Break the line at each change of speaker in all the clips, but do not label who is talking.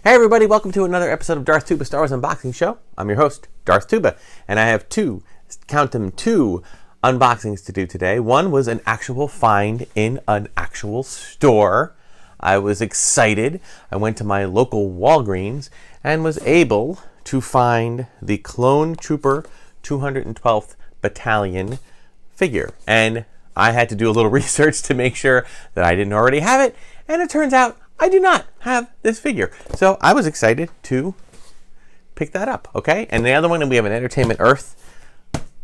Hey everybody, welcome to another episode of Darth Tuba Star Wars Unboxing Show. I'm your host, Darth Tuba, and I have two unboxings to do today. One was an actual find in an actual store. I was excited. I went to my local Walgreens and was able to find the Clone Trooper 212th Battalion figure. And I had to do a little research to make sure that I didn't already have it, and it turns out I do not have this figure. So I was excited to pick that up, okay? And the other one, we have an Entertainment Earth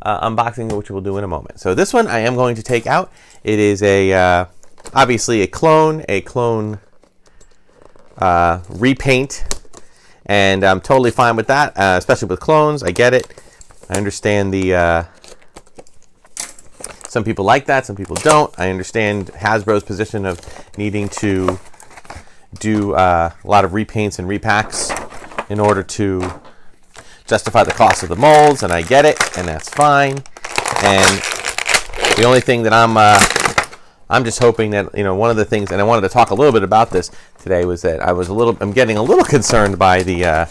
unboxing, which we'll do in a moment. So this one I am going to take out. It is obviously a clone repaint, and I'm totally fine with that, especially with clones. I get it. I understand some people like that, some people don't. I understand Hasbro's position of needing to do a lot of repaints and repacks in order to justify the cost of the molds, and I get it, and that's fine. And the only thing that I'm just hoping that, one of the things, and I wanted to talk a little bit about this today, was that I'm getting a little concerned by the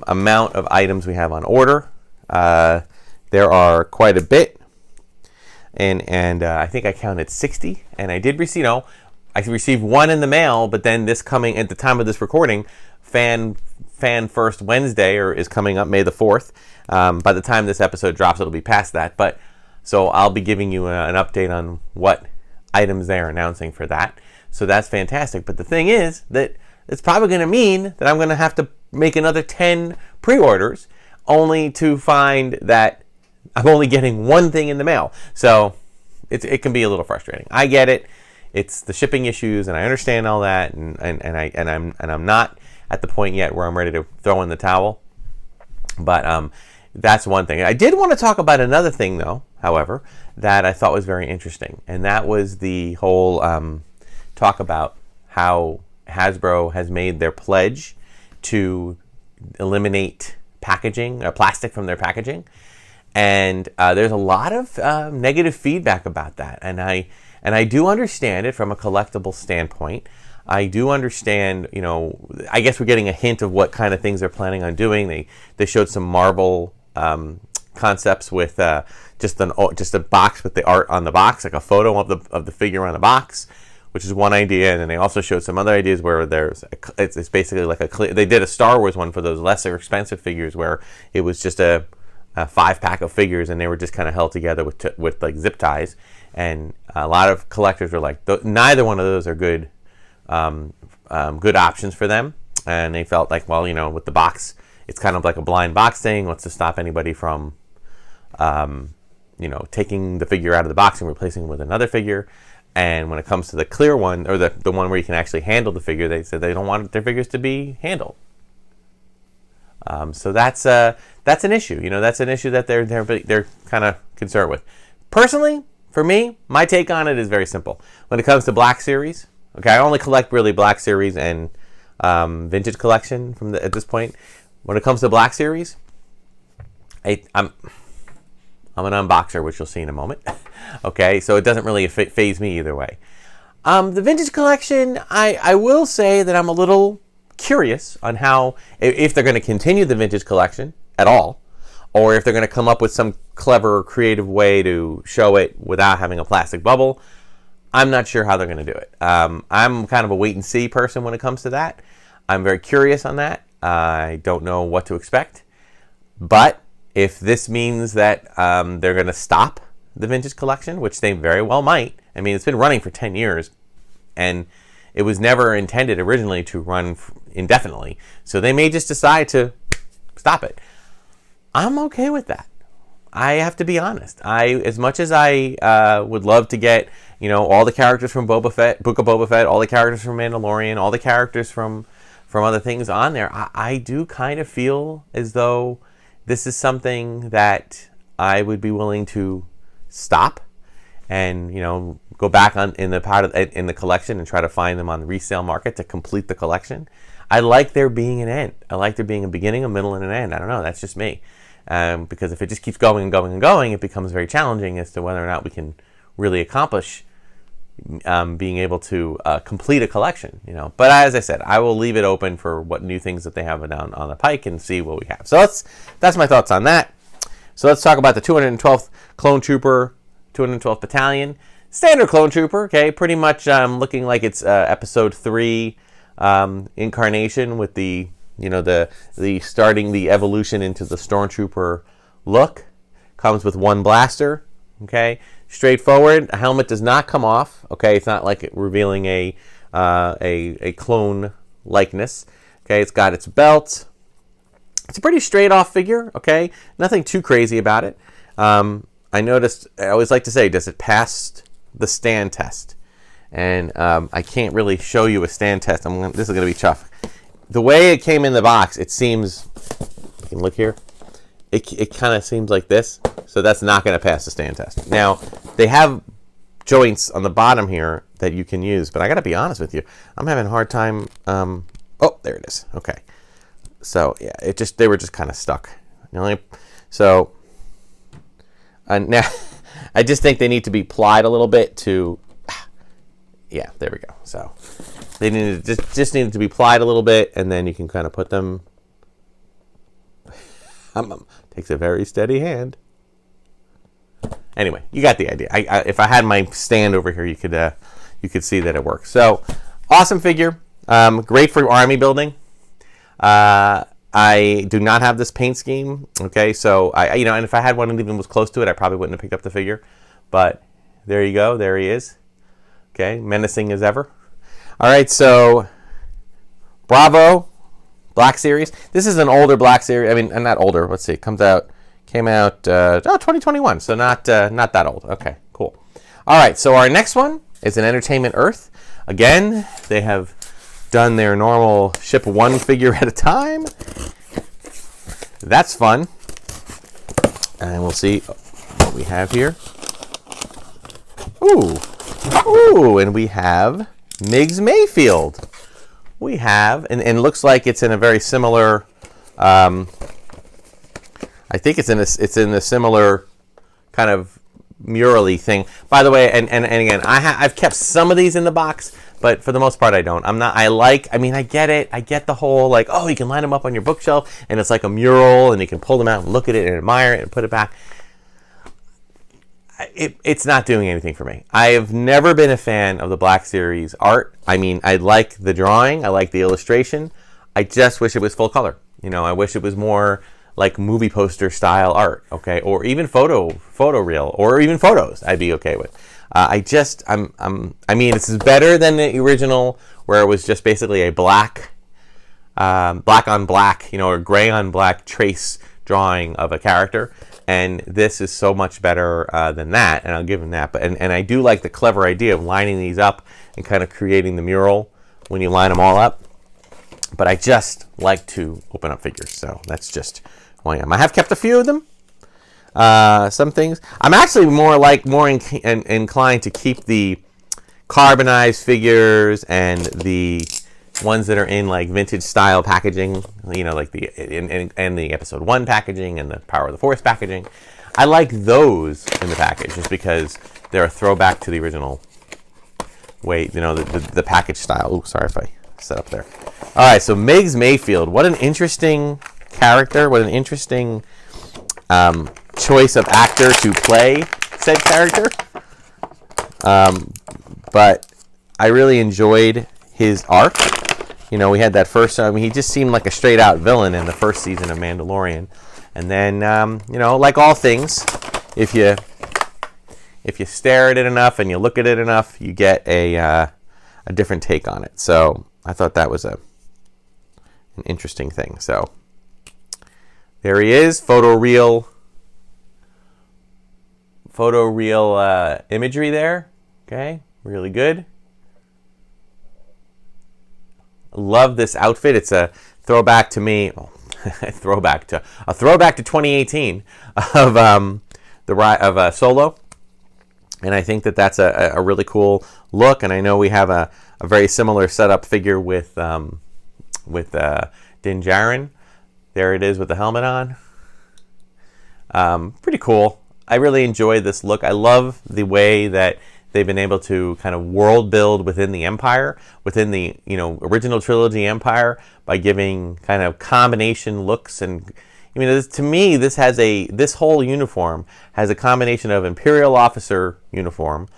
amount of items we have on order. There are quite a bit, and I think I counted 60, and I did receive, I received one in the mail, but then this coming at the time of this recording, Fan First Wednesday is coming up May the 4th. By the time this episode drops, it'll be past that. But so I'll be giving you an update on what items they're announcing for that. So that's fantastic. But the thing is that it's probably going to mean that I'm going to have to make another 10 pre-orders only to find that I'm only getting one thing in the mail. So it can be a little frustrating. I get it. It's the shipping issues, and I understand all that, and I'm not at the point yet where I'm ready to throw in the towel. But that's one thing. I did want to talk about another thing, though, however, that I thought was very interesting, and that was the whole talk about how Hasbro has made their pledge to eliminate packaging, plastic from their packaging, and there's a lot of negative feedback about that, and I do understand it from a collectible standpoint. I do understand, I guess we're getting a hint of what kind of things they're planning on doing. They showed some Marvel concepts with just a box with the art on the box, like a photo of the figure on the box, which is one idea. And then they also showed some other ideas where it's basically like they did a Star Wars one for those lesser expensive figures where it was just a 5-pack of figures, and they were just kind of held together with like zip ties. And a lot of collectors were like, neither one of those are good options for them. And they felt like, well, with the box, it's kind of like a blind box thing. What's to stop anybody from, taking the figure out of the box and replacing it with another figure? And when it comes to the clear one, or the one where you can actually handle the figure, they said they don't want their figures to be handled. So that's an issue. That's an issue that they're kind of concerned with. Personally, for me, my take on it is very simple. When it comes to Black Series, okay, I only collect really Black Series and Vintage Collection at this point. When it comes to Black Series, I'm an unboxer, which you'll see in a moment. Okay, so it doesn't really faze me either way. The Vintage Collection, I will say that I'm a little curious on how, if they're going to continue the Vintage Collection at all, or if they're going to come up with some clever, creative way to show it without having a plastic bubble. I'm not sure how they're going to do it. I'm kind of a wait-and-see person when it comes to that. I'm very curious on that. I don't know what to expect. But if this means that they're going to stop the Vintage Collection, which they very well might. I mean, it's been running for 10 years, and it was never intended originally to run indefinitely. So they may just decide to stop it. I'm okay with that. I have to be honest. As much as I would love to get, all the characters from Boba Fett, Book of Boba Fett, all the characters from Mandalorian, all the characters from other things on there, I do kind of feel as though this is something that I would be willing to stop and, go back in the collection and try to find them on the resale market to complete the collection. I like there being an end. I like there being a beginning, a middle, and an end. I don't know. That's just me. Because if it just keeps going and going and going, it becomes very challenging as to whether or not we can really accomplish being able to complete a collection, you know. But as I said, I will leave it open for what new things that they have down on the pike and see what we have. So that's my thoughts on that. So let's talk about the 212th Clone Trooper, 212th Battalion. Standard Clone Trooper, okay, pretty much looking like it's Episode 3 incarnation with the, you know, the starting the evolution into the Stormtrooper look. Comes with one blaster, okay. Straightforward. A helmet does not come off. Okay, it's not like it revealing a clone likeness. Okay, it's got its belt. It's a pretty straight off figure. Okay, nothing too crazy about it. I noticed. I always like to say, does it pass the stand test? And I can't really show you a stand test. This is going to be tough. The way it came in the box, it seems. You can look here. It kind of seems like this. So that's not going to pass the stand test. Now, they have joints on the bottom here that you can use, but I got to be honest with you. I'm having a hard time. Oh, there it is. Okay. So, yeah, they were just kind of stuck. So, now, I just think they need to be plied a little bit to, yeah, there we go. So, they just needed to be plied a little bit, and then you can kind of put them. Takes a very steady hand. Anyway, you got the idea. If I had my stand over here, you could see that it works. So, awesome figure. Great for army building. I do not have this paint scheme. Okay, so and if I had one that even was close to it, I probably wouldn't have picked up the figure. But there you go. There he is. Okay, menacing as ever. All right, so Bravo Black Series. This is an older Black Series. I mean, not older. Let's see. It came out 2021. So not that old. Okay, cool. All right. So our next one is an Entertainment Earth. Again, they have done their normal ship one figure at a time. That's fun. And we'll see what we have here. Ooh, and we have Migs Mayfeld. We have, and it looks like it's in a very similar. I think it's in a similar kind of mural-y thing. By the way, and again, I've kept some of these in the box, but for the most part, I don't. I get it. I get the whole like, oh, you can line them up on your bookshelf, and it's like a mural, and you can pull them out and look at it and admire it and put it back. It's not doing anything for me. I have never been a fan of the Black Series art. I mean, I like the drawing. I like the illustration. I just wish it was full color. You know, I wish it was more like movie poster style art, okay? Or even photo reel, or even photos I'd be okay with. I mean, this is better than the original where it was just basically a black on black, you know, or gray on black trace drawing of a character. And this is so much better than that, and I'll give him that. But and I do like the clever idea of lining these up and kind of creating the mural when you line them all up. But I just like to open up figures, so that's just who I am. I have kept a few of them. Some things. I'm actually more inclined to keep the carbonized figures and the ones that are in like vintage style packaging, you know, like the Episode 1 packaging and the Power of the Force packaging. I like those in the package just because they're a throwback to the original way, you know, the package style. Ooh, sorry if I set up there. All right, so Migs Mayfeld. What an interesting character. What an interesting choice of actor to play said character. But I really enjoyed his arc. You know, we had that first. I mean, he just seemed like a straight out villain in the first season of Mandalorian, and then you know, like all things, if you stare at it enough and you look at it enough, you get a different take on it. So I thought that was an interesting thing. So there he is, photo real imagery there. Okay, really good. Love this outfit. It's a throwback to me. A throwback to 2018 of Solo, and I think that's a really cool look. And I know we have a very similar setup figure with Din Djarin. There it is with the helmet on. Pretty cool. I really enjoy this look. I love the way that they've been able to kind of world build within the Empire, within the original trilogy Empire, by giving kind of combination looks. And I mean, to me, this whole uniform has a combination of Imperial officer uniform,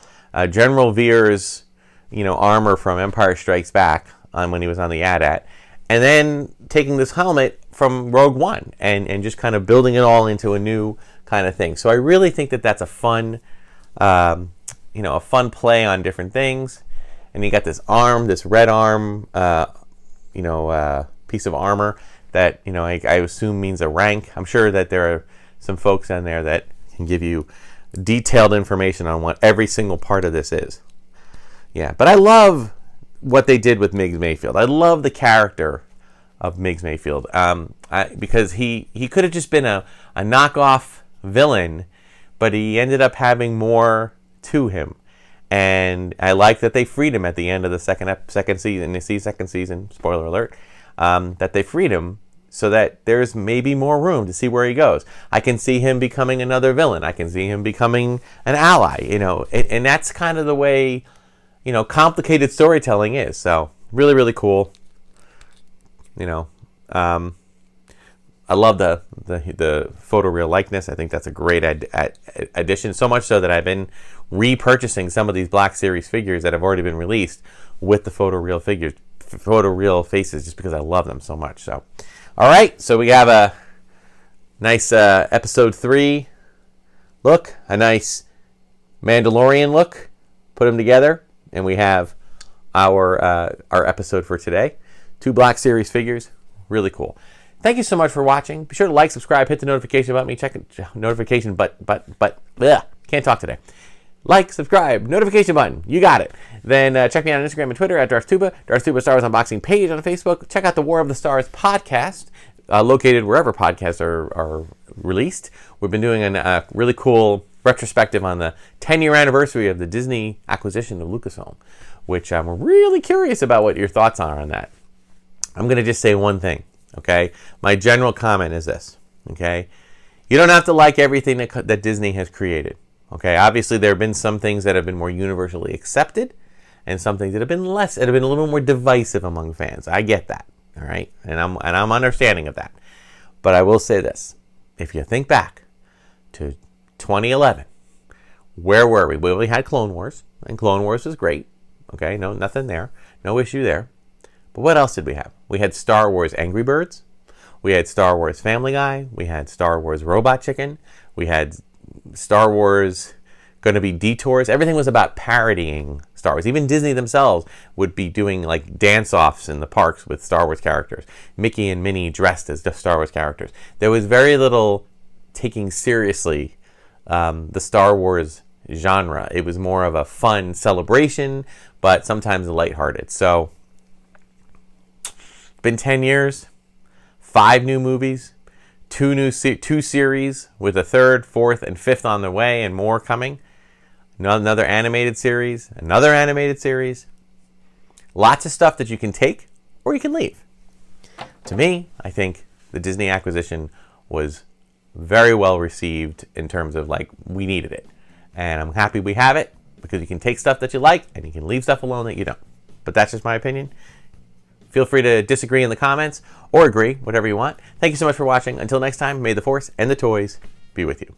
General Veer's armor from Empire Strikes Back when he was on the AT-AT, and then taking this helmet from Rogue One and just kind of building it all into a new kind of thing. So I really think that that's a fun, a fun play on different things. And you got this arm, this red arm, piece of armor that I assume means a rank. I'm sure that there are some folks on there that can give you detailed information on what every single part of this is. Yeah, but I love what they did with Migs Mayfeld. I love the character of Migs Mayfeld because he could have just been a knockoff villain, but he ended up having more to him. And I like that they freed him at the end of the second season. Spoiler alert. That they freed him so that there's maybe more room to see where he goes. I can see him becoming another villain. I can see him becoming an ally. And that's kind of the way complicated storytelling is. So really, really cool. I love the photoreal likeness. I think that's a great addition. So much so that I've been repurchasing some of these Black Series figures that have already been released with the photoreal faces, just because I love them so much. So, all right. So we have a nice episode 3 look, a nice Mandalorian look. Put them together, and we have our episode for today. 2 Black Series figures, really cool. Thank you so much for watching. Be sure to like, subscribe, hit the notification button. Check notification, can't talk today. Like, subscribe, notification button. You got it. Then check me out on Instagram and Twitter at Darth Tuba. Darth Tuba Star Wars Unboxing page on Facebook. Check out the War of the Stars podcast, located wherever podcasts are released. We've been doing a really cool retrospective on the 10-year anniversary of the Disney acquisition of Lucasfilm, which I'm really curious about what your thoughts are on that. I'm going to just say one thing, okay? My general comment is this, okay? You don't have to like everything that Disney has created, okay? Obviously, there have been some things that have been more universally accepted and some things that have been a little more divisive among fans. I get that, all right? And I'm understanding of that. But I will say this. If you think back to 2011, where were we? Well, we had Clone Wars, and Clone Wars was great, okay? No, nothing there. No issue there. But what else did we have? We had Star Wars Angry Birds. We had Star Wars Family Guy. We had Star Wars Robot Chicken. We had Star Wars Going to Be Detours. Everything was about parodying Star Wars. Even Disney themselves would be doing like dance-offs in the parks with Star Wars characters. Mickey and Minnie dressed as Star Wars characters. There was very little taking seriously the Star Wars genre. It was more of a fun celebration, but sometimes lighthearted. So been 10 years, 5 new movies, 2 series with a 3rd, 4th, and 5th on the way, and more coming. Another animated series, Lots of stuff that you can take or you can leave. To me, I think the Disney acquisition was very well received in terms of we needed it. And I'm happy we have it because you can take stuff that you like and you can leave stuff alone that you don't. But that's just my opinion. Feel free to disagree in the comments or agree, whatever you want. Thank you so much for watching. Until next time, may the Force and the toys be with you.